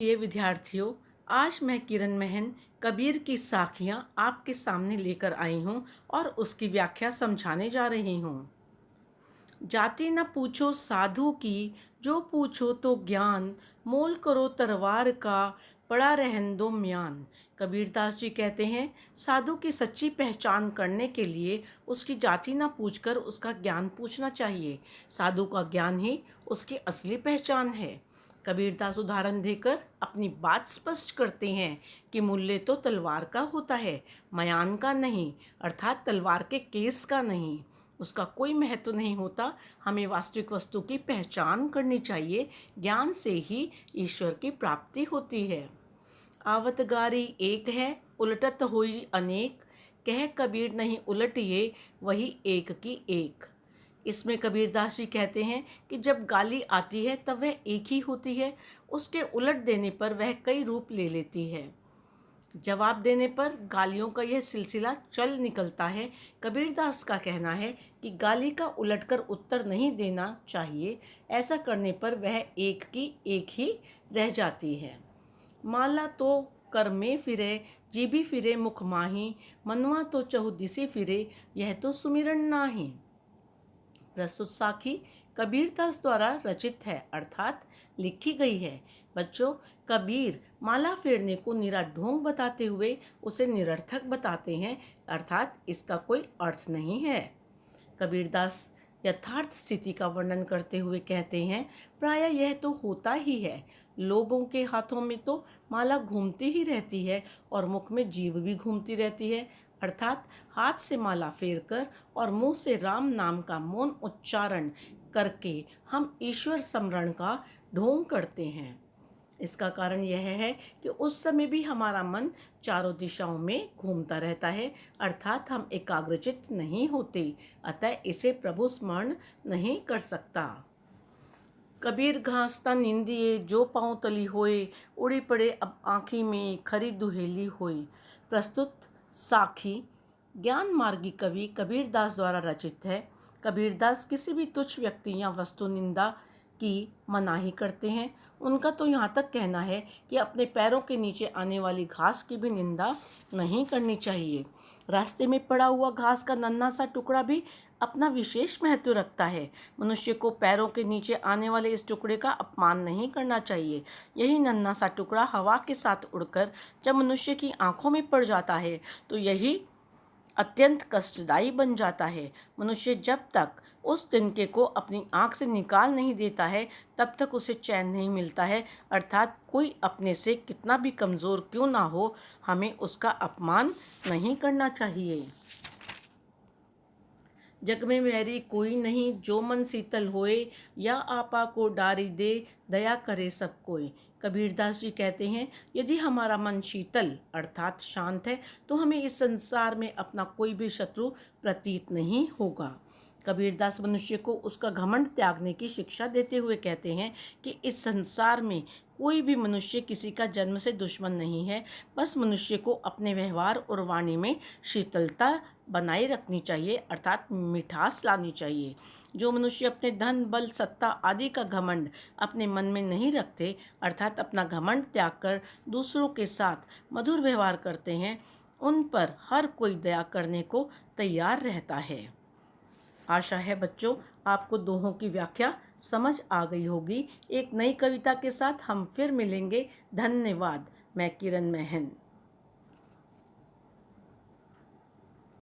प्रिय विद्यार्थियों, आज मैं किरण महन कबीर की साखियाँ आपके सामने लेकर आई हूँ और उसकी व्याख्या समझाने जा रही हूँ। जाति न पूछो साधु की, जो पूछो तो ज्ञान, मोल करो तरवार का, पड़ा रहन दो म्यान। कबीरदास जी कहते हैं, साधु की सच्ची पहचान करने के लिए उसकी जाति न पूछकर उसका ज्ञान पूछना चाहिए। साधु का ज्ञान ही उसकी असली पहचान है। कबीरदास उदाहरण देकर अपनी बात स्पष्ट करते हैं कि मूल्य तो तलवार का होता है, मयान का नहीं, अर्थात तलवार के केस का नहीं। उसका कोई महत्व नहीं होता। हमें वास्तविक वस्तु की पहचान करनी चाहिए। ज्ञान से ही ईश्वर की प्राप्ति होती है। आवत गारी एक है, उलटत हुई अनेक, कह कबीर नहीं उलटिए, वही एक की एक। इसमें कबीरदास जी कहते हैं कि जब गाली आती है तब वह एक ही होती है, उसके उलट देने पर वह कई रूप ले लेती है। जवाब देने पर गालियों का यह सिलसिला चल निकलता है। कबीरदास का कहना है कि गाली का उलटकर उत्तर नहीं देना चाहिए, ऐसा करने पर वह एक की एक ही रह जाती है। माला तो कर में फिरे, जीभी फिरे मुख माही, मनुआ तो चहुदिशे फिरे, यह तो सुमिरन नाही। प्रस्तुत साखी कबीरदास द्वारा रचित है, अर्थात लिखी गई है। बच्चों, कबीर माला फेरने को निरा ढोंग बताते हुए उसे निरर्थक बताते हैं, अर्थात इसका कोई अर्थ नहीं है। कबीरदास यथार्थ स्थिति का वर्णन करते हुए कहते हैं, प्रायः यह तो होता ही है। लोगों के हाथों में तो माला घूमती ही रहती है और मुख में जीभ भी घूमती रहती है, अर्थात हाथ से माला फेरकर और मुंह से राम नाम का मौन उच्चारण करके हम ईश्वर स्मरण का ढोंग करते हैं। इसका कारण यह है कि उस समय भी हमारा मन चारों दिशाओं में घूमता रहता है, अर्थात हम एकाग्रचित्त नहीं होते, अतः इसे प्रभु स्मरण नहीं कर सकता। कबीर घासता निंदिए, जो पाँव तली होए, उड़ी पड़े अब आँखी में, खरी दुहेली होए। प्रस्तुत साखी ज्ञान मार्गी कवि कबीरदास द्वारा रचित है। कबीरदास किसी भी तुच्छ व्यक्ति या वस्तु निंदा की मनाही करते हैं। उनका तो यहाँ तक कहना है कि अपने पैरों के नीचे आने वाली घास की भी निंदा नहीं करनी चाहिए। रास्ते में पड़ा हुआ घास का नन्हा सा टुकड़ा भी अपना विशेष महत्व रखता है। मनुष्य को पैरों के नीचे आने वाले इस टुकड़े का अपमान नहीं करना चाहिए। यही नन्हा सा टुकड़ा हवा के साथ उड़कर जब मनुष्य की आंखों में पड़ जाता है तो यही अत्यंत कष्टदायी बन जाता है। मनुष्य जब तक उस तिनके को अपनी आंख से निकाल नहीं देता है तब तक उसे चैन नहीं मिलता है, अर्थात कोई अपने से कितना भी कमज़ोर क्यों ना हो, हमें उसका अपमान नहीं करना चाहिए। जग में वैरी कोई नहीं, जो मन शीतल होए, या आपा को डारी दे, दया करे सब कोई। कबीरदास जी कहते हैं, यदि हमारा मन शीतल अर्थात शांत है तो हमें इस संसार में अपना कोई भी शत्रु प्रतीत नहीं होगा। कबीरदास मनुष्य को उसका घमंड त्यागने की शिक्षा देते हुए कहते हैं कि इस संसार में कोई भी मनुष्य किसी का जन्म से दुश्मन नहीं है, बस मनुष्य को अपने व्यवहार और वाणी में शीतलता बनाए रखनी चाहिए, अर्थात मिठास लानी चाहिए। जो मनुष्य अपने धन बल सत्ता आदि का घमंड अपने मन में नहीं रखते, अर्थात अपना घमंड त्याग कर दूसरों के साथ मधुर व्यवहार करते हैं, उन पर हर कोई दया करने को तैयार रहता है। आशा है बच्चों, आपको दोहों की व्याख्या समझ आ गई होगी। एक नई कविता के साथ हम फिर मिलेंगे। धन्यवाद। मैं किरण महन।